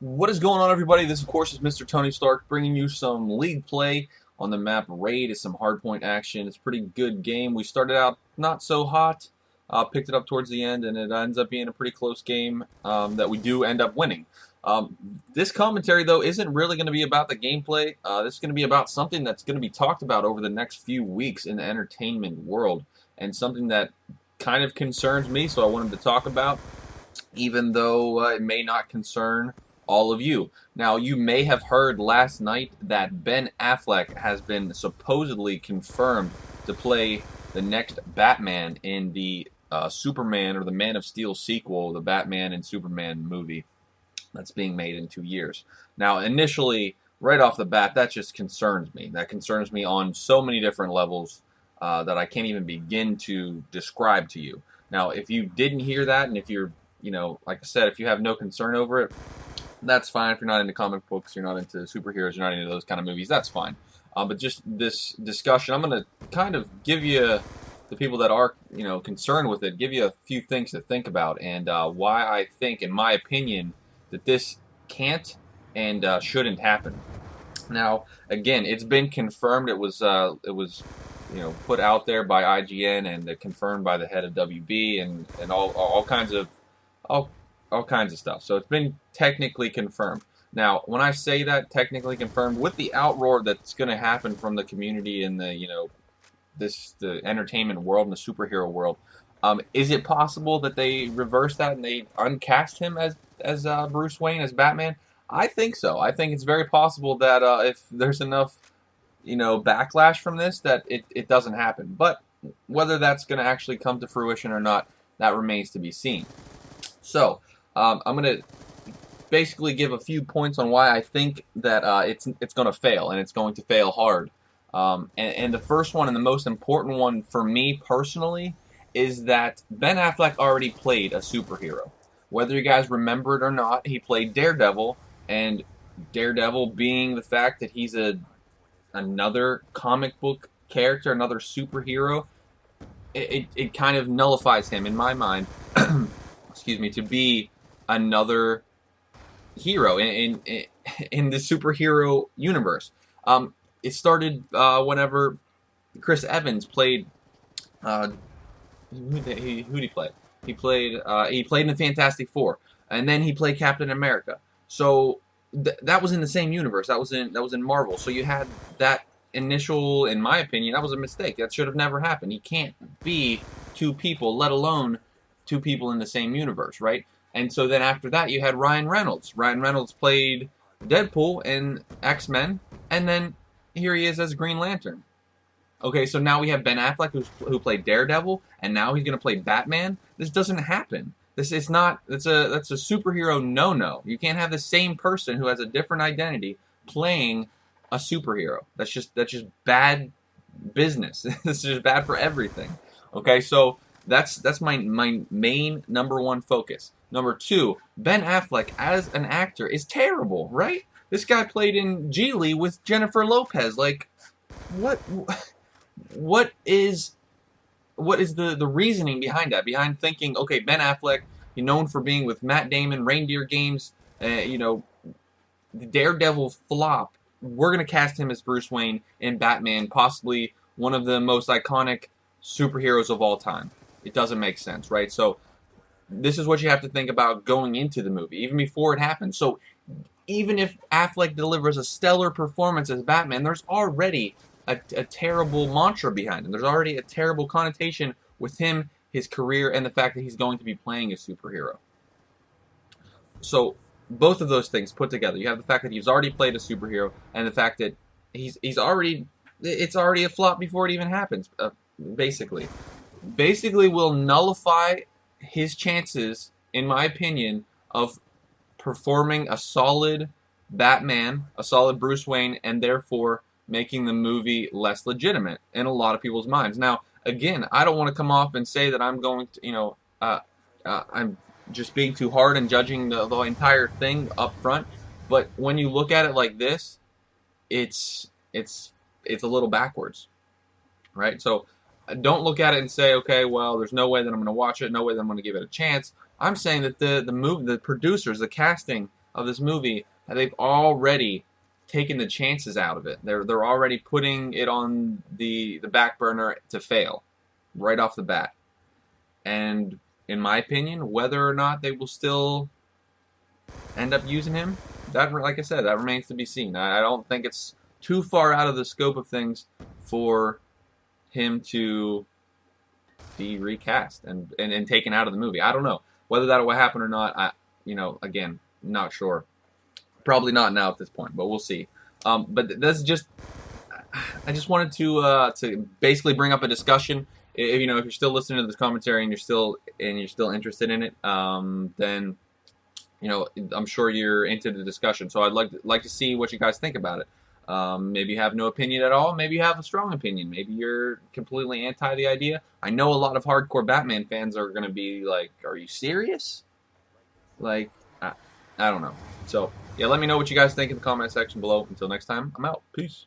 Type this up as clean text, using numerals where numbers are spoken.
What is going on, everybody? This, of course, is Mr. Tony Stark bringing you some league play on the map Raid. It's some hardpoint action. It's a pretty good game. We started out not so hot, picked it up towards the end, and it ends up being a pretty close game that we do end up winning. This commentary, though, isn't really going to be about the gameplay. This is going to be about something that's going to be talked about over the next few weeks in the entertainment world, and something that kind of concerns me, so I wanted to talk about, even though it may not concern all of you. Now, you may have heard last night that Ben Affleck has been supposedly confirmed to play the next Batman in the Superman or the Man of Steel sequel, the Batman and Superman movie that's being made in 2 years. Now, initially, right off the bat, that just concerns me. That concerns me on so many different levels that I can't even begin to describe to you. Now, if you didn't hear that, and if you're, like I said, if you have no concern over it, that's fine. If you're not into comic books, you're not into superheroes, you're not into those kind of movies, that's fine. But just this discussion, I'm going to kind of give you, the people that are, concerned with it, give you a few things to think about, and why I think, in my opinion, that this can't and shouldn't happen. Now, again, it's been confirmed. It was put out there by IGN and confirmed by the head of WB and all kinds of all kinds of stuff. So it's been technically confirmed. Now, when I say that technically confirmed, with the outroar that's going to happen from the community in the the entertainment world and the superhero world, is it possible that they reverse that and they uncast him as Bruce Wayne, as Batman? I think so. I think it's very possible that if there's enough backlash from this, that it doesn't happen. But whether that's going to actually come to fruition or not, that remains to be seen. So I'm going to basically give a few points on why I think that it's going to fail, and it's going to fail hard. And the first one, and the most important one for me personally, is that Ben Affleck already played a superhero. Whether you guys remember it or not, he played Daredevil, and Daredevil being the fact that he's another comic book character, another superhero, it kind of nullifies him, in my mind, excuse me, to be another hero in the superhero universe. It started whenever Chris Evans played. Who'd he play? He played in the Fantastic Four, and then he played Captain America. So that was in the same universe. That was in Marvel. So you had that initial, in my opinion, that was a mistake. That should have never happened. He can't be two people, let alone two people in the same universe, right? And so then after that, you had Ryan Reynolds. Ryan Reynolds played Deadpool in X-Men, and then here he is as Green Lantern. Okay, so now we have Ben Affleck who played Daredevil, and now he's going to play Batman. This doesn't happen. This is not. That's a superhero no-no. You can't have the same person who has a different identity playing a superhero. That's just bad business. This is just bad for everything. Okay, so that's my main number one focus. Number two, Ben Affleck as an actor is terrible, right? This guy played in Geely with Jennifer Lopez. Like, what is the reasoning behind that? Behind thinking, okay, Ben Affleck, he's known for being with Matt Damon, Reindeer Games, the Daredevil flop. We're going to cast him as Bruce Wayne in Batman, possibly one of the most iconic superheroes of all time. It doesn't make sense, right? So this is what you have to think about going into the movie, even before it happens. So even if Affleck delivers a stellar performance as Batman, there's already a terrible mantra behind him. There's already a terrible connotation with him, his career, and the fact that he's going to be playing a superhero. So both of those things put together, you have the fact that he's already played a superhero, and the fact that it's already a flop before it even happens. Basically will nullify his chances, in my opinion, of performing a solid Batman, a solid Bruce Wayne, and therefore making the movie less legitimate in a lot of people's minds. Now, again, I don't want to come off and say that I'm going to, I'm just being too hard and judging the entire thing up front. But when you look at it like this, it's a little backwards, right? So don't look at it and say, okay, well, there's no way that I'm going to watch it, no way that I'm going to give it a chance. I'm saying that the producers, the casting of this movie that they've already taken the chances out of it. They're already putting it on the back burner to fail right off the bat. And in my opinion, whether or not they will still end up using him, that, like I said, that remains to be seen. I don't think it's too far out of the scope of things for him to be recast and taken out of the movie. I don't know whether that will happen or not. Again, not sure. Probably not now at this point, but we'll see. But that's just, I just wanted to basically bring up a discussion. If you're still listening to this commentary and you're still interested in it, then I'm sure you're into the discussion. So I'd like to see what you guys think about it. Maybe you have no opinion at all. Maybe you have a strong opinion. Maybe you're completely anti the idea. I know a lot of hardcore Batman fans are going to be like, "Are you serious?" Like, I don't know. So yeah, let me know what you guys think in the comment section below. Until next time, I'm out. Peace.